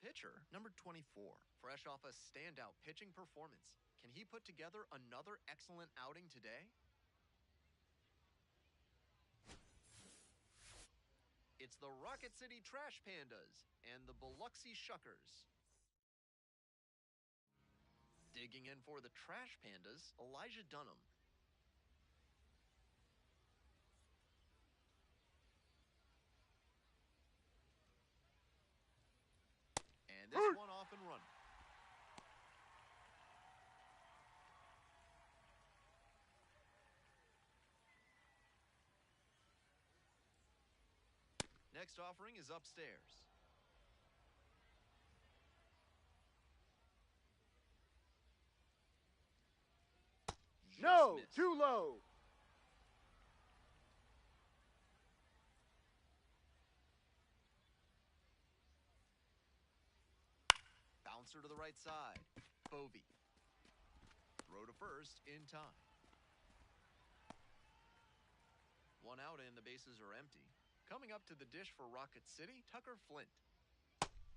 pitcher, number 24, fresh off a standout pitching performance. Can he put together another excellent outing today? It's the Rocket City Trash Pandas and the Biloxi Shuckers. Digging in for the Trash Pandas, Elijah Dunham. And this one off and running. Next offering is upstairs. No, too low. Bouncer to the right side. Bovee. Throw to first in time. One out and the bases are empty. Coming up to the dish for Rocket City, Tucker Flint.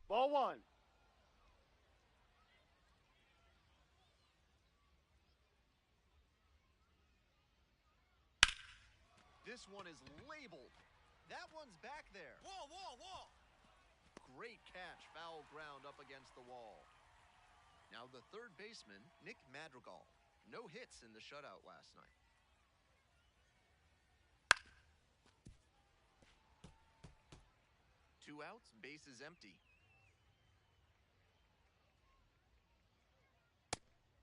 Ball one. This one is labeled. That one's back there. Wall, wall, wall. Great catch, foul ground up against the wall. Now the third baseman, Nick Madrigal. No hits in the shutout last night. Two outs, bases empty.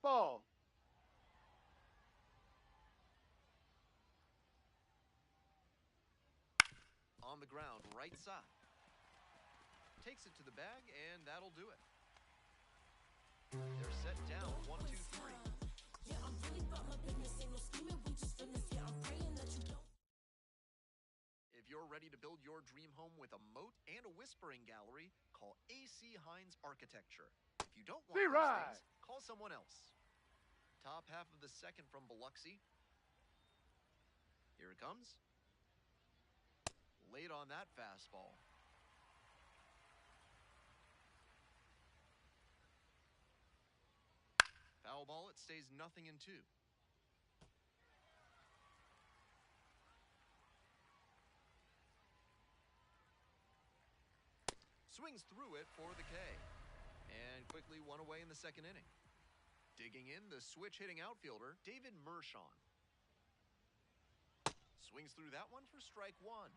Ball. On the ground, right side. Takes it to the bag, and that'll do it. They're set down, 1, 2, 3. If you're ready to build your dream home with a moat and a whispering gallery, call AC Hines Architecture. If you don't want those things, call someone else. Top half of the second from Biloxi. Here it comes. Late on that fastball. Foul ball, it stays 0-2. Swings through it for the K. And quickly one away in the second inning. Digging in, the switch-hitting outfielder, David Mershon. Swings through that one for strike one.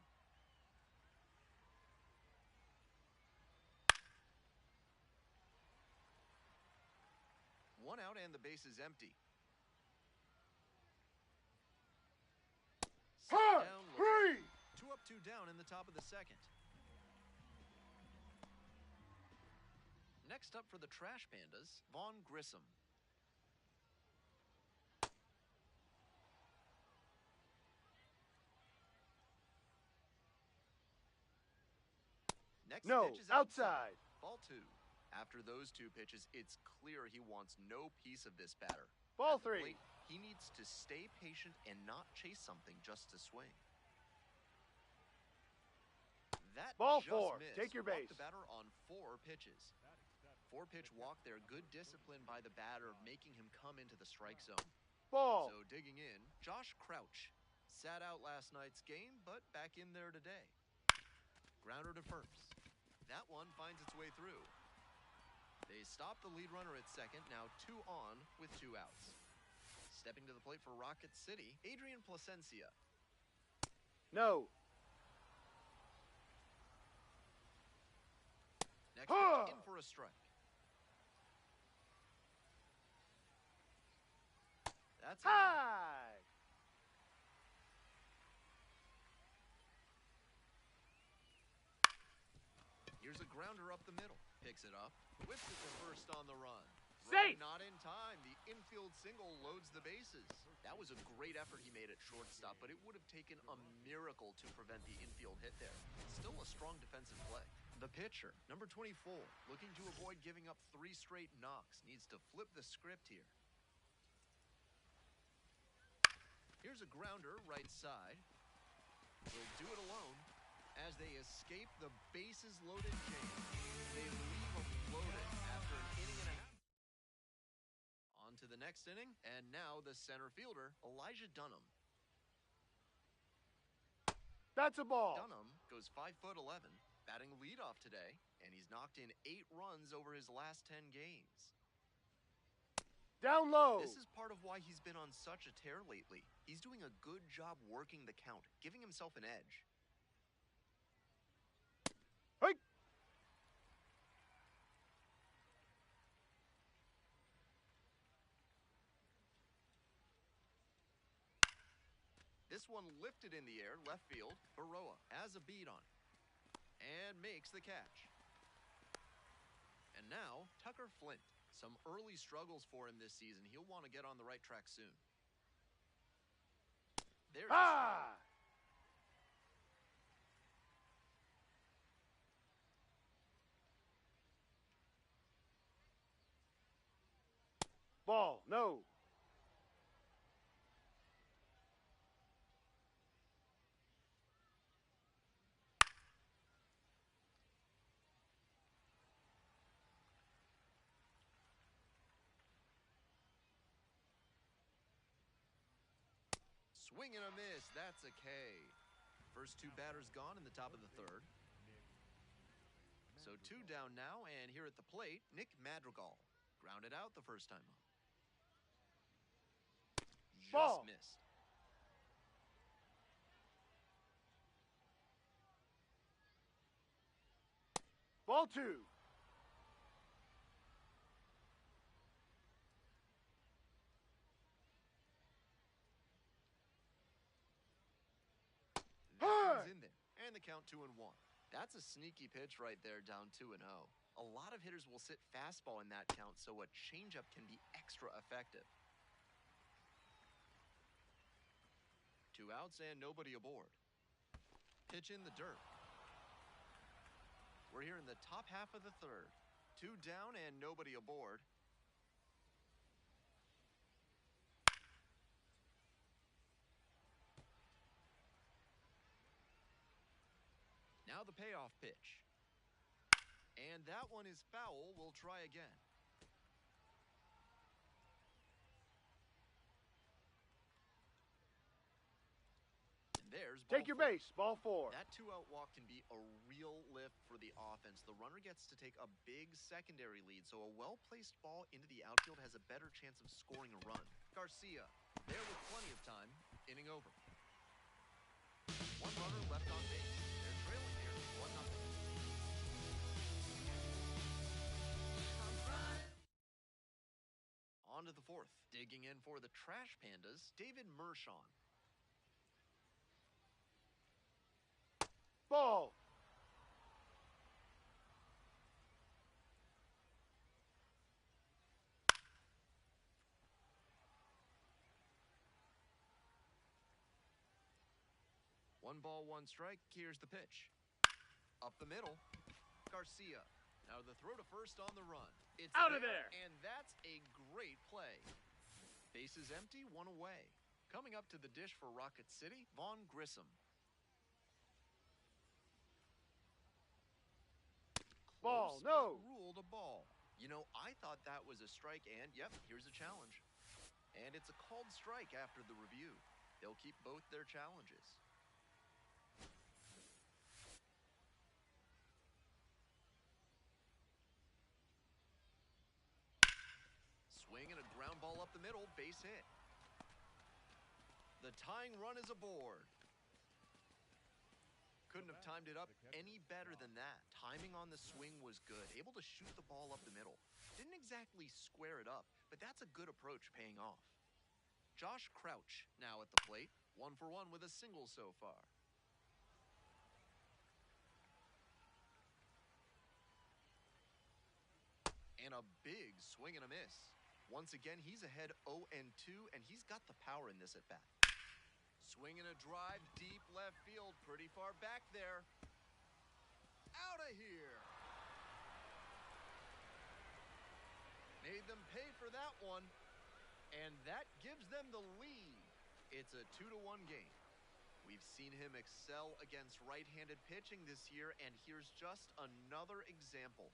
One out and the base is empty. Down, 2 up, 2 down in the top of the second. Next up for the Trash Pandas, Vaughn Grissom. Next pitch is outside. Ball 2. After those two pitches, it's clear he wants no piece of this batter. Ball At the 3. plate, he needs to stay patient and not chase something just to swing. That Ball just 4. Missed. Take your Walked base. the batter on 4 pitches. 4-pitch walk there. Good discipline by the batter, making him come into the strike zone. Ball. So digging in, Josh Crouch. Sat out last night's game, but back in there today. Grounder to first. That one finds its way through. They stop the lead runner at second, now 2 on with 2 outs. Stepping to the plate for Rocket City, Adrian Placencia. No. Next pitch in for a strike. That's high. Here's a grounder up the middle. Picks it up. Whips it to first on the run. Safe. Not in time. The infield single loads the bases. That was a great effort he made at shortstop, but it would have taken a miracle to prevent the infield hit there. Still a strong defensive play. The pitcher, number 24, looking to avoid giving up 3 straight knocks. Needs to flip the script here. Here's a grounder right side. Will do it alone as they escape the bases-loaded game. They leave a next inning, and now the center fielder, Elijah Dunham. That's a ball. Dunham goes 5'11", batting leadoff today, and he's knocked in 8 runs over his last 10 games. Down low. This is part of why he's been on such a tear lately. He's doing a good job working the count, giving himself an edge. Hey. This one lifted in the air, left field. Baroa has a beat on it and makes the catch. And now, Tucker Flint. Some early struggles for him this season. He'll want to get on the right track soon. There's Ah! Ball, no. Swing and a miss. That's a K. First 2 batters gone in the top of the 3rd. So 2 down now, and here at the plate, Nick Madrigal. Grounded out the first time up. Just Ball. missed. Ball 2. That one's in there, and the count 2-1. That's a sneaky pitch right there, down 2-0. A lot of hitters will sit fastball in that count, so a changeup can be extra effective. 2 outs and nobody aboard. Pitch in the dirt. We're here in the top half of the 3rd. 2 down and nobody aboard. Now the payoff pitch. And that one is foul. We'll try again. And there's ball Take your 4. base. Ball 4. That 2-out walk can be a real lift for the offense. The runner gets to take a big secondary lead, so a well-placed ball into the outfield has a better chance of scoring a run. Garcia, there with plenty of time, inning over. 1 runner left on base. They're trailing here, 1-0. On to the 4th. Digging in for the Trash Pandas, David Mershon. Ball. One ball, 1 strike. Here's the pitch. Up the middle. Garcia. Now the throw to first on the run. It's Out of there. And that's a great play. Bases empty, 1 away. Coming up to the dish for Rocket City, Vaughn Grissom. Ball, Close, no. but ruled a ball. You know, I thought that was a strike, and yep, here's a challenge. And it's a called strike after the review. They'll keep both their challenges. Swing and a ground ball up the middle, base hit. The tying run is aboard. Couldn't have timed it up any better than that. Timing on the swing was good. Able to shoot the ball up the middle. Didn't exactly square it up, but that's a good approach paying off. Josh Crouch now at the plate. 1 for 1 with a single so far. And a big swing and a miss. Once again, he's ahead 0-2, and he's got the power in this at-bat. Swing and a drive, deep left field, pretty far back there. Out of here. Made them pay for that one, and that gives them the lead. It's a 2-1 game. We've seen him excel against right-handed pitching this year, and here's just another example.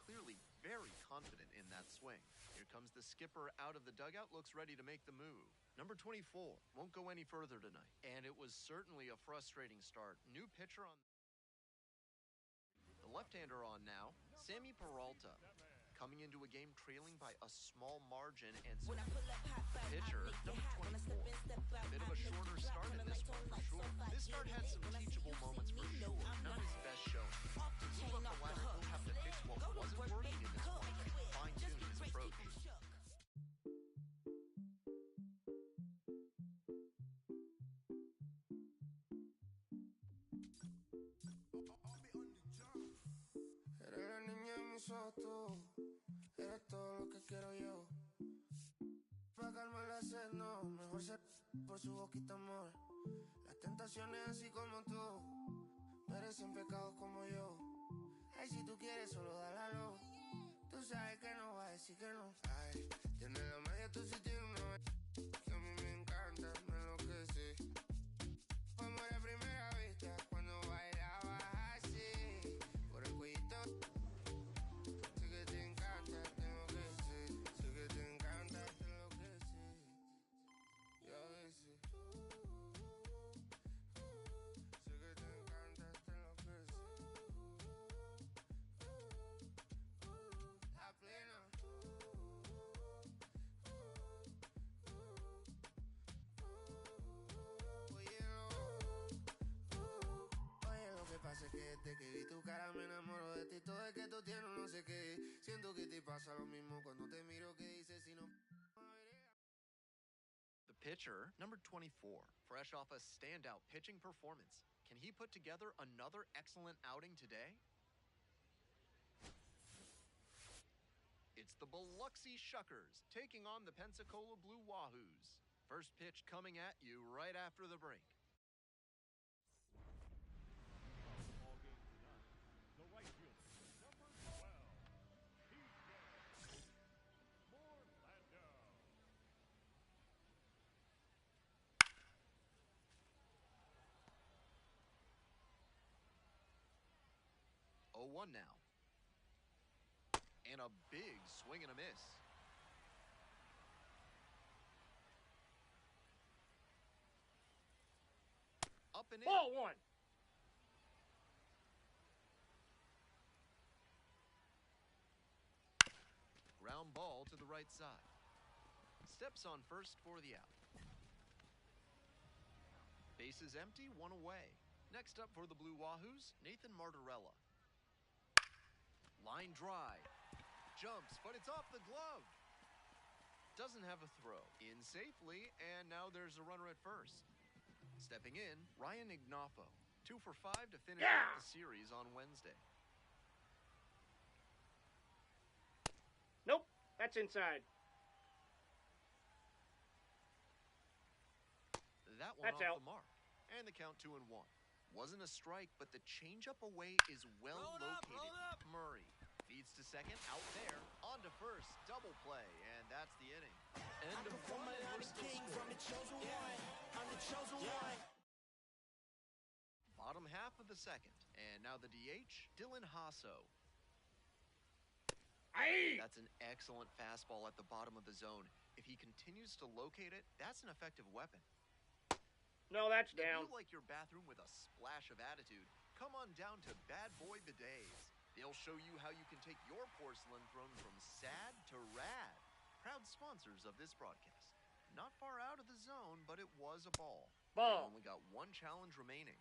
clearly very confident in that swing. Here comes the skipper out of the dugout, looks ready to make the move. Number 24 won't go any further tonight. And it was certainly a frustrating start. New pitcher on the left-hander on now, Sammy Peralta. Coming into a game trailing by a small margin, and so pitcher, number 24. A bit of a shorter start in this one for sure. This start had some teachable moments for sure. Not his best showing. To move up the ladder, he'll have to fix what wasn't working in this one, fine-tune his approach. Eres la niña de mis ojos tú, eres todo lo que quiero yo. Pa' calmar la sed, no, mejor ser por su boquita amor. Las tentaciones así como tú, merecen pecados como yo. Ay, si tú quieres solo dale a luz, tú sabes que no va a decir que no. Ay, tienes la media, tú sí tienes una que a mí me encanta, me enloquece. Amor a primera vista, cuando bailabas así, por el cuellito. Sé que te encanta, tengo que ser. Sé que te encanta, te enloquece. Y a veces sé que te encanta, te enloquece. La plena. Oye, lo que pasa es que desde que vi tu cara me enamoro de ti. Todo es que tú tienes no sé qué. Siento que te pasa lo mismo cuando te miro que dices si no. The pitcher, number 24, fresh off a standout pitching performance. Can he put together another excellent outing today? It's the Biloxi Shuckers taking on the Pensacola Blue Wahoos. First pitch coming at you right after the break. Ball game tonight. The right fielder, number 12, PJ Morlando. 0-1 now. And a big swing and a miss. Up and in. Ball one. Ground ball to the right side. Steps on first for the out. Bases empty, one away. Next up for the Blue Wahoos, Nathan Martorella. Line drive. Jumps, but it's off the glove. Doesn't have a throw. In safely, and now there's a runner at first. Stepping in, Ryan Ignafo. 2 for 5 to finish up the series on Wednesday. Nope, that's inside. That one That's off out. the mark. And the count 2-1. Wasn't a strike, but the changeup away is well located. Murray feeds to second, out there, on to first, double play, and that's the inning. End of one, and we're still scoring. Bottom half of the second, and now the DH, Dylan Hasso. That's an excellent fastball at the bottom of the zone. If he continues to locate it, that's an effective weapon. No, that's If down. you like your bathroom with a splash of attitude, come on down to Bad Boy Bidets. They'll show you how you can take your porcelain throne from sad to rad. Proud sponsors of this broadcast. Not far out of the zone, but it was a ball. Ball. They only got one challenge remaining.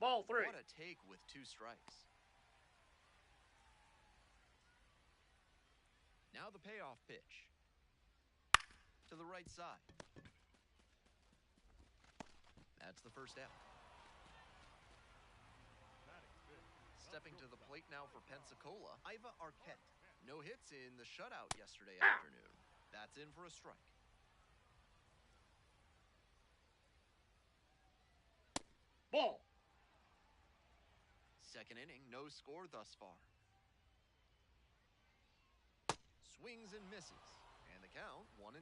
Ball three. What a take with 2 strikes. Now the payoff pitch. To the right side. That's the first out. Stepping to the plate now for Pensacola, Iva Arquette. No hits in the shutout yesterday afternoon. That's in for a strike. Ball. Second inning, no score thus far. swings and misses, and the count 1-2.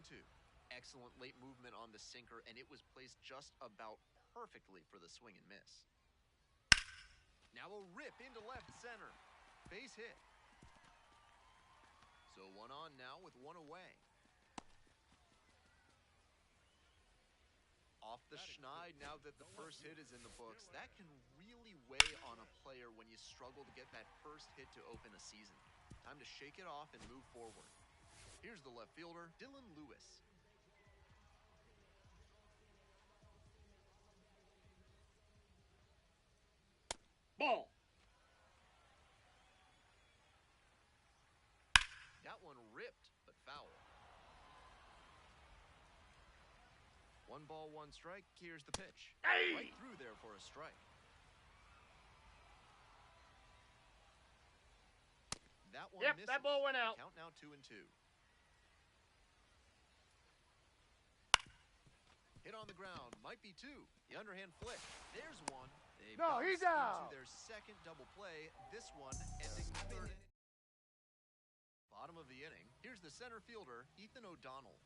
Excellent late movement on the sinker, and it was placed just about perfectly for the swing and miss. Now a rip into left center. Base hit. So one on now with one away. Off the schneid now that the first hit is in the books. That can really weigh on a player when you struggle to get that first hit to open a season. Time to shake it off and move forward. Here's the left fielder, Dylan Lewis. Ball. That one ripped, but foul. 1 ball, 1 strike. Here's the pitch. Hey! Right through there for a strike. That one Yep, misses. that ball went out. Count now 2-2. Hit on the ground. Might be 2. The underhand flick. There's one. They No, he's out. into their second double play. This one ending the third inning. Bottom of the inning. Here's the center fielder, Ethan O'Donnell.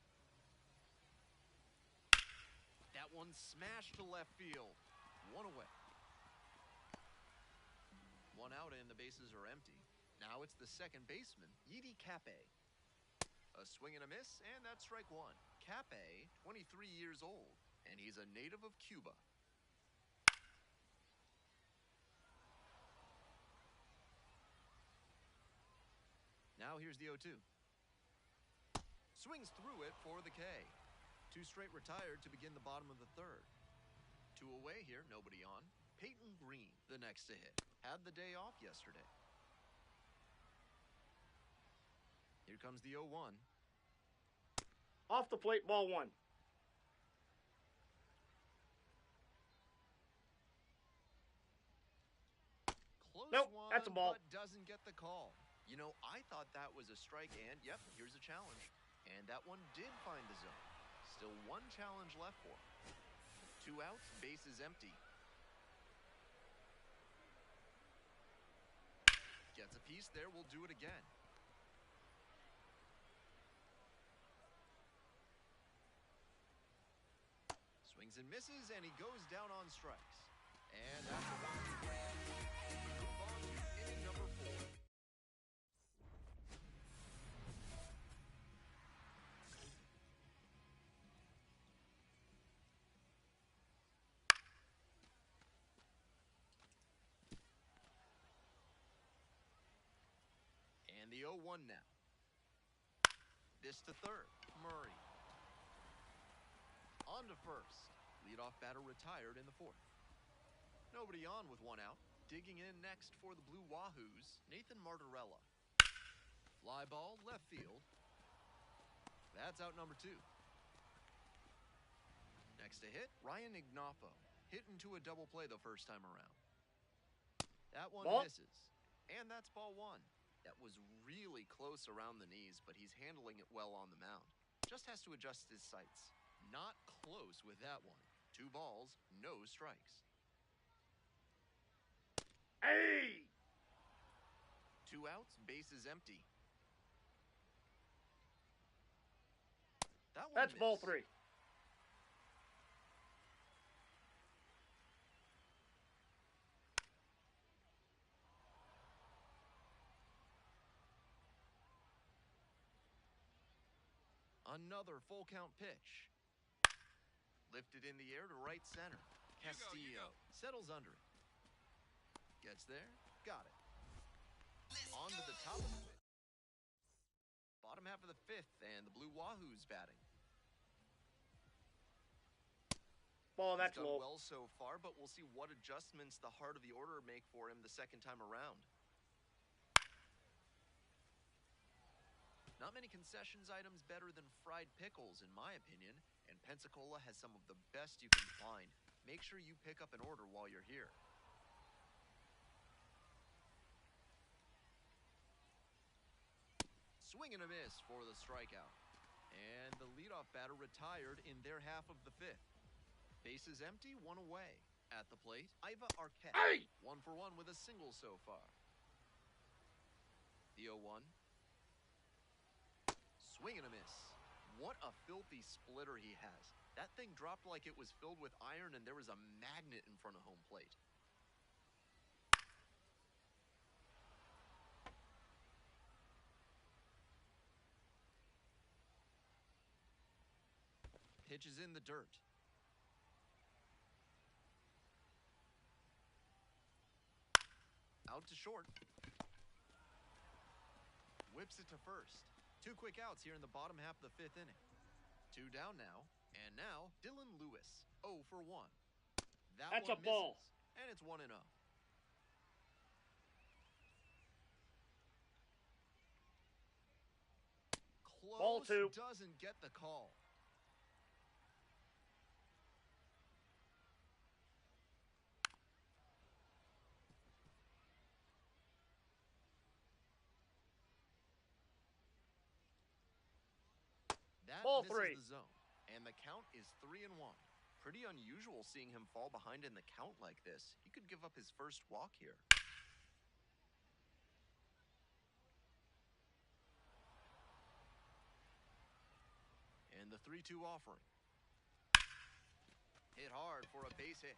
That one smashed to left field. 1 away. 1 out and the bases are empty. Now it's the second baseman, Yidi Cape. A swing and a miss, and that's strike 1. Cape, 23 years old, and he's a native of Cuba. Now here's the 0-2. Swings through it for the K. 2 straight retired to begin the bottom of the third. 2 away here, nobody on. Peyton Green, the next to hit. Had the day off yesterday. Here comes the 0-1. Off the plate, ball 1. Close Nope, one, that's a ball. but doesn't get the call. You know, I thought that was a strike, and yep, here's a challenge. And that one did find the zone. Still 1 challenge left for him. 2 outs, base is empty. Gets a piece there, we'll do it again. Swings and misses, and he goes down on strikes. And after one, move on to inning number 4. And the 0-1 now. This to third, Murray. On to first. Leadoff batter retired in the 4th. Nobody on with 1 out. Digging in next for the Blue Wahoos, Nathan Martorella. Fly ball, left field. That's out number 2. Next to hit, Ryan Ignapo. Hit into a double play the first time around. That one Ball. misses. And that's ball 1. That was really close around the knees, but he's handling it well on the mound. Just has to adjust his sights. Not close with that one. 2 balls, no strikes. Hey! 2 outs, base is empty. That one That's ball missed. 3. Another full count pitch. Lifted in the air to right center. Castillo settles under it. Gets there, got it. On to the top of the 5th. Bottom half of the 5th, and the Blue Wahoos batting. Ball, that's He's done low. well so far, but we'll see what adjustments the heart of the order make for him the second time around. Not many concessions items better than fried pickles, in my opinion, and Pensacola has some of the best you can find. Make sure you pick up an order while you're here. Swing and a miss for the strikeout. And the leadoff batter retired in their half of the 5th. Bases empty, 1 away. At the plate, Iva Arquette. Hey! 1 for 1 with a single so far. The 0-1. Swing and a miss. What a filthy splitter he has. That thing dropped like it was filled with iron and there was a magnet in front of home plate. Pitch is in the dirt. Out to short. Whips it to first. 2 quick outs here in the bottom half of the 5th inning. 2 down now. And now, Dylan Lewis, 0 for 1. That's one a ball. misses, and it's 1-0. Close, Ball 2. doesn't get the call. That Ball misses 3. the zone, and the count is 3-1. Pretty unusual seeing him fall behind in the count like this. He could give up his first walk here. And the 3-2 offering. Hit hard for a base hit.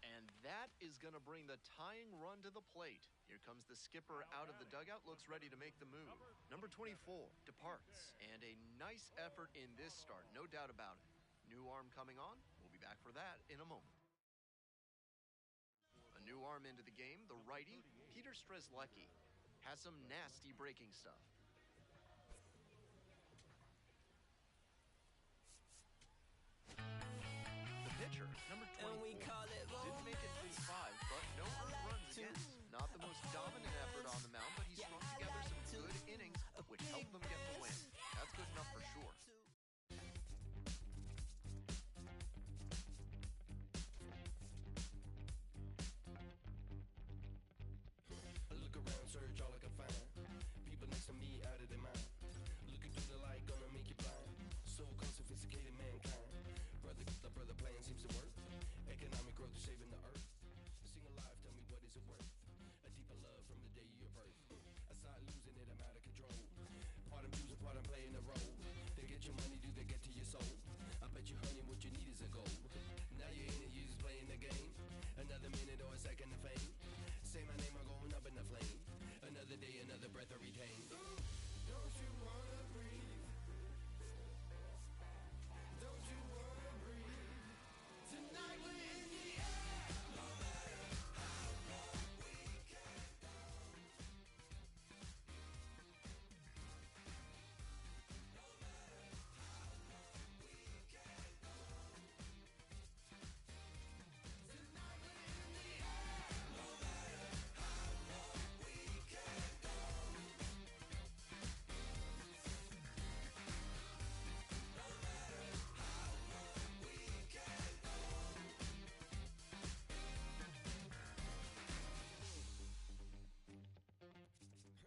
And that is going to bring the tying run to the plate. Here comes the skipper out of the dugout, looks ready to make the move. Number 24 departs, and a nice effort in this start, no doubt about it. New arm coming on. We'll be back for that in a moment. A new arm into the game, the righty, Peter Strzelecki, has some nasty breaking stuff. The pitcher, number 24, didn't make it through 5, but no earned runs against. Not the most dominant effort on the mound, but he strung together some good innings, which helped them get the win. That's good enough for sure. Look around, search all I can find. People next to me out of their mind. Looking through the light, gonna make you blind. So-called sophisticated mankind. The brother plan seems to work. Economic growth is saving the earth. Sing alive, tell me what is it worth? A deeper love from the day of your birth. Aside losing it, I'm out of control. Part I'm choosing, part I'm playing a role. They get your money, do they get to your soul? I bet you, honey, what you need is a goal. Now you're in it, you just playing the game. Another minute or a second of fame. Say my name, I'm going up in the flame. Another day, another breath I retain. Don't you wanna breathe? Don't you wanna breathe? Tonight we're in the air. No matter how long we can go. No matter how long we can go. Tonight we're in the air. No matter how long we can go.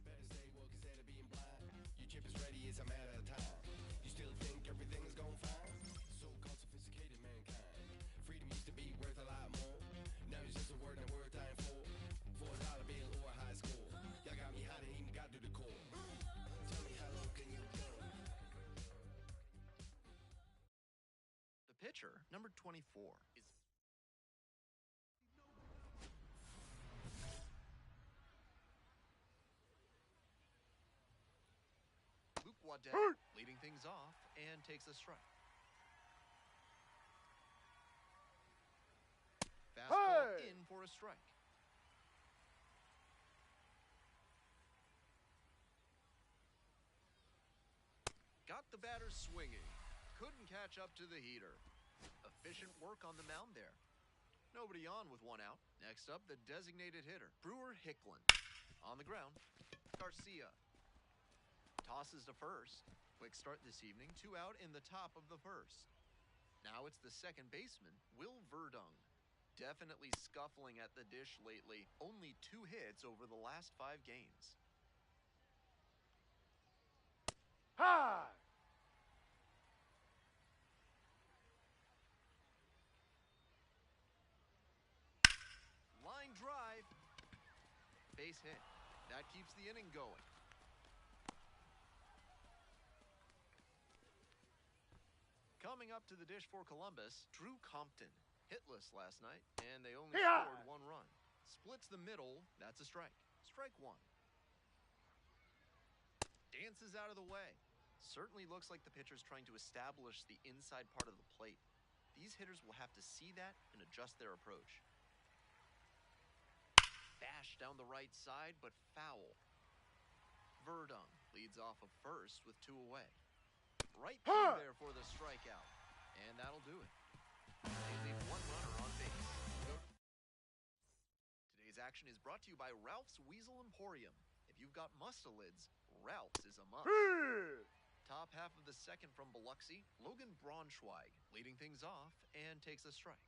Better stay woke instead of being blind. Your chip is ready, it's a matter of time. You still think everything is going fine? So-called sophisticated mankind. Freedom used to be worth a lot more. Now it's just a word and a word time for $4 bill or a high score. Y'all got me hot and even got to the core. Tell me how low can you go? The pitcher, number 24, is Luke Waddell, leading things off and takes a strike. Fastball Hey! in for a strike. Got the batter swinging. Couldn't catch up to the heater. Efficient work on the mound there. Nobody on with 1 out. Next up, the designated hitter, Brewer Hicklin. On the ground, Garcia. Tosses to first. Quick start this evening, 2 out in the top of the first. Now it's the second baseman, Will Verdung. Definitely scuffling at the dish lately. Only 2 hits over the last 5 games. High. Line drive. Base hit. That keeps the inning going. Coming up to the dish for Columbus, Drew Compton. Hitless last night, and they only scored 1 run. Splits the middle, that's a strike. Strike 1. Dances out of the way. Certainly looks like the pitcher's trying to establish the inside part of the plate. These hitters will have to see that and adjust their approach. Bash down the right side, but foul. Verdung leads off of first with 2 away. Right through there for the strikeout, and that'll do it. They leave 1 runner on base. Today's action is brought to you by Ralph's Weasel Emporium. If you've got mustelids, Ralph's is a must. Top half of the second from Biloxi, Logan Braunschweig leading things off and takes a strike.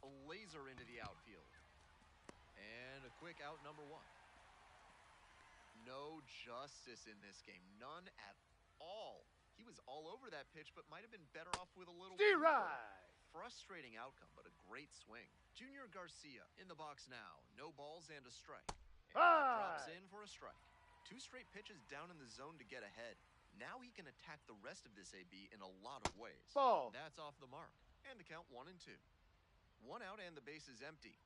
A laser into the outfield. And a quick out, number 1. No justice in this game. None at all. He was all over that pitch, but might have been better off with a little frustrating outcome, but a great swing. Junior Garcia in the box now. No balls and a strike. And drops in for a strike. 2 straight pitches down in the zone to get ahead. Now he can attack the rest of this AB in a lot of ways. Ball. That's off the mark. And the count 1 and 2. 1 out and the base is empty.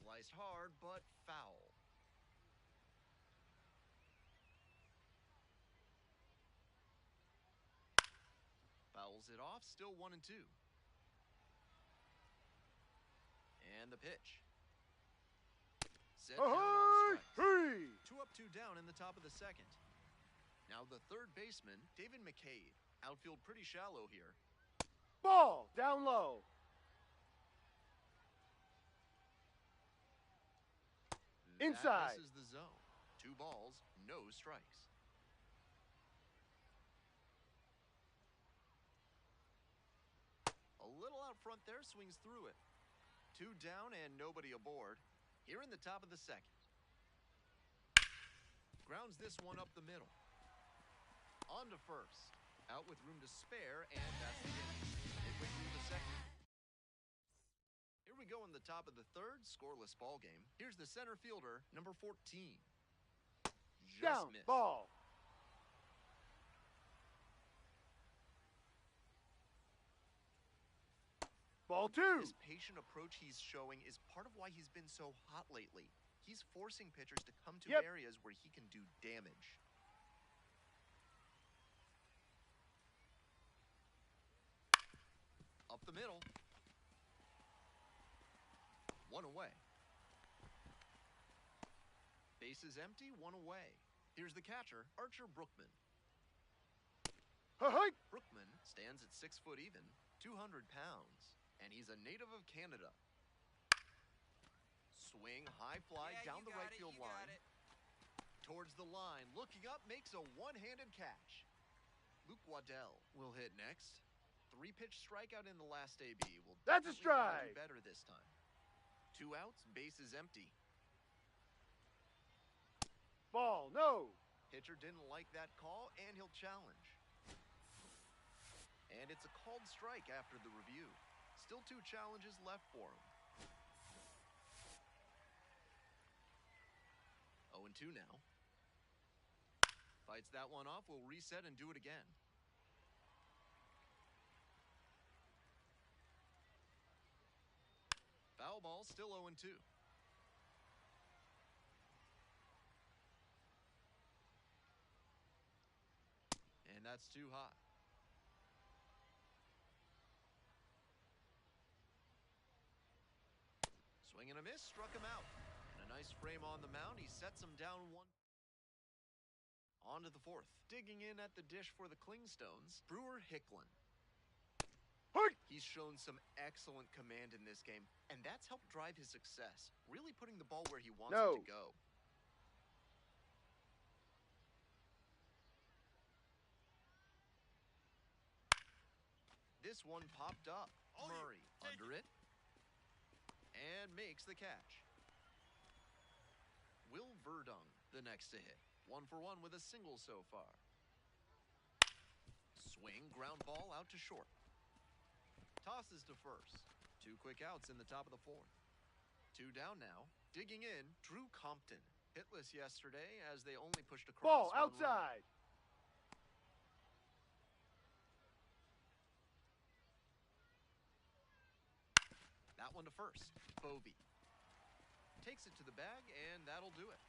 Sliced hard, but foul. Fouls it off, still 1 and 2. And the pitch. Set down on strikes. 2 up, 2 down in the top of the second. Now the third baseman, David McCade. Outfield pretty shallow here. Ball down low. Inside. This is the zone. 2 balls, no strikes. A little out front there, swings through it. 2 down and nobody aboard. Here in the top of the second. Grounds this one up the middle. On to first. Out with room to spare, and that's the inning. Midway through the second. Here we go in the top of the third, scoreless ball game. Here's the center fielder, number 14. Just Down, missed. ball. Ball 2. This patient approach he's showing is part of why he's been so hot lately. He's forcing pitchers to come to areas where he can do damage. Up the middle. 1 away. Base is empty, 1 away. Here's the catcher, Archer Brookman. Brookman stands at 6 foot even, 200 pounds, and he's a native of Canada. Swing, high fly down the right field line. Towards the line, looking up, makes a one-handed catch. Luke Waddell will hit next. 3-pitch strikeout in the last AB. Will That's a definitely strike. do better this time. 2 outs, base is empty. Ball, no. Pitcher didn't like that call, and he'll challenge. And it's a called strike after the review. Still 2 challenges left for him. 0-2 now. Fights that one off, will reset and do it again. Foul ball, still 0-2. And that's too hot. Swing and a miss, struck him out. And a nice frame on the mound, he sets him down 1. On to the 4th. Digging in at the dish for the Clingstones, Brewer Hicklin. He's shown some excellent command in this game, and that's helped drive his success, really putting the ball where he wants it to go. This one popped up. Murray under it, and makes the catch. Will Verdung, the next to hit. 1 for 1 with a single so far. Swing, ground ball out to short. Tosses to first. 2 quick outs in the top of the 4th. Two down now. Digging in, Drew Compton. Hitless yesterday as they only pushed across. Ball one run. outside. That one to first. Bovee takes it to the bag, and that'll do it.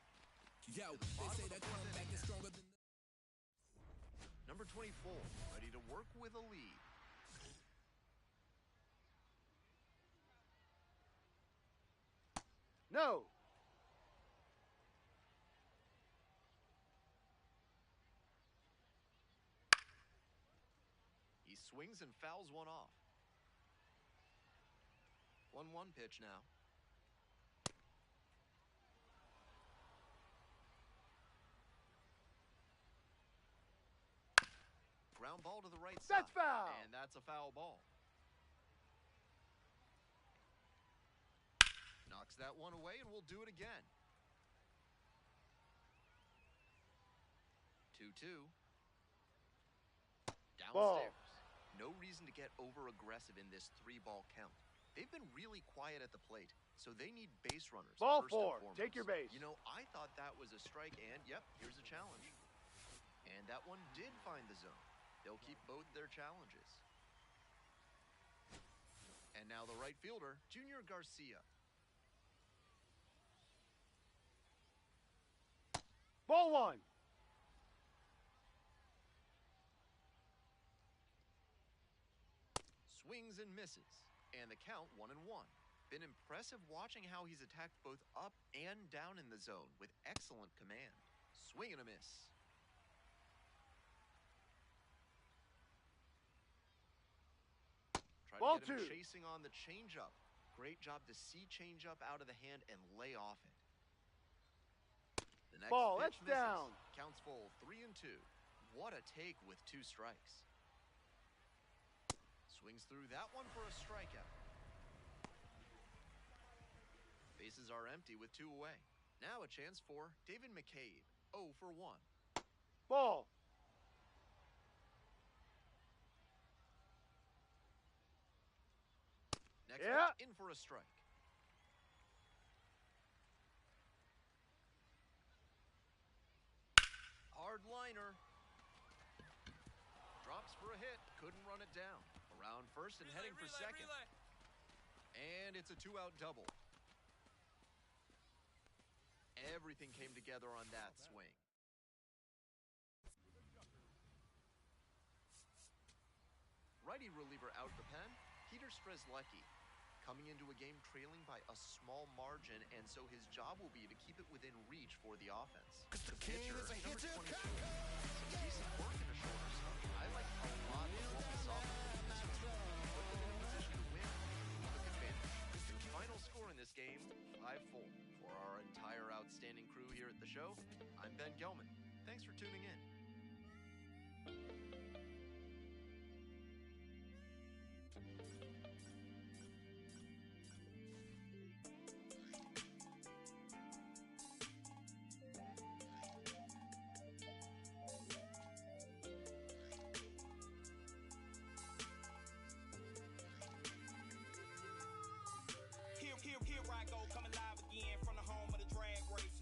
Yo, they say that comeback is stronger than Number 24, ready to work with a lead. No. He swings and fouls one off. 1-1 pitch now. Ground ball to the right side. That's foul. And that's a foul ball. Knocks that one away, and we'll do it again. 2-2. Downstairs. Ball. No reason to get over-aggressive in this 3-ball count. They've been really quiet at the plate, so they need base runners. Ball first and 4. foremost. Take your base. You know, I thought that was a strike, and yep, here's a challenge. And that one did find the zone. They'll keep both their challenges. And now the right fielder, Junior Garcia. Ball 1. Swings and misses. And the count 1-1. Been impressive watching how he's attacked both up and down in the zone with excellent command. Swing and a miss. Try Ball to get him 2. chasing on the changeup. Great job to see changeup out of the hand and lay off it. The next Ball, pitch that's down. Counts full, 3-2. What a take with 2 strikes. Swings through that one for a strikeout. Bases are empty with 2 away. Now a chance for David McCabe. 0 for 1. Ball. Next Yeah. pitch in for a strike. Hard liner. Drops for a hit. Couldn't run it down. Around first and heading for second. And it's a 2-out double. Everything came together on that swing. Righty reliever out of the pen, Peter Strzelecki. Coming into a game trailing by a small margin, and so his job will be to keep it within reach for the offense. The pitcher, number 22. Some decent work in a shorter start. I like a lot of what we saw from this one. Put them in a position to win, took advantage. Your final score in this game, 5-4. For our entire outstanding crew here at the show, I'm Ben Gelman. Thanks for tuning in.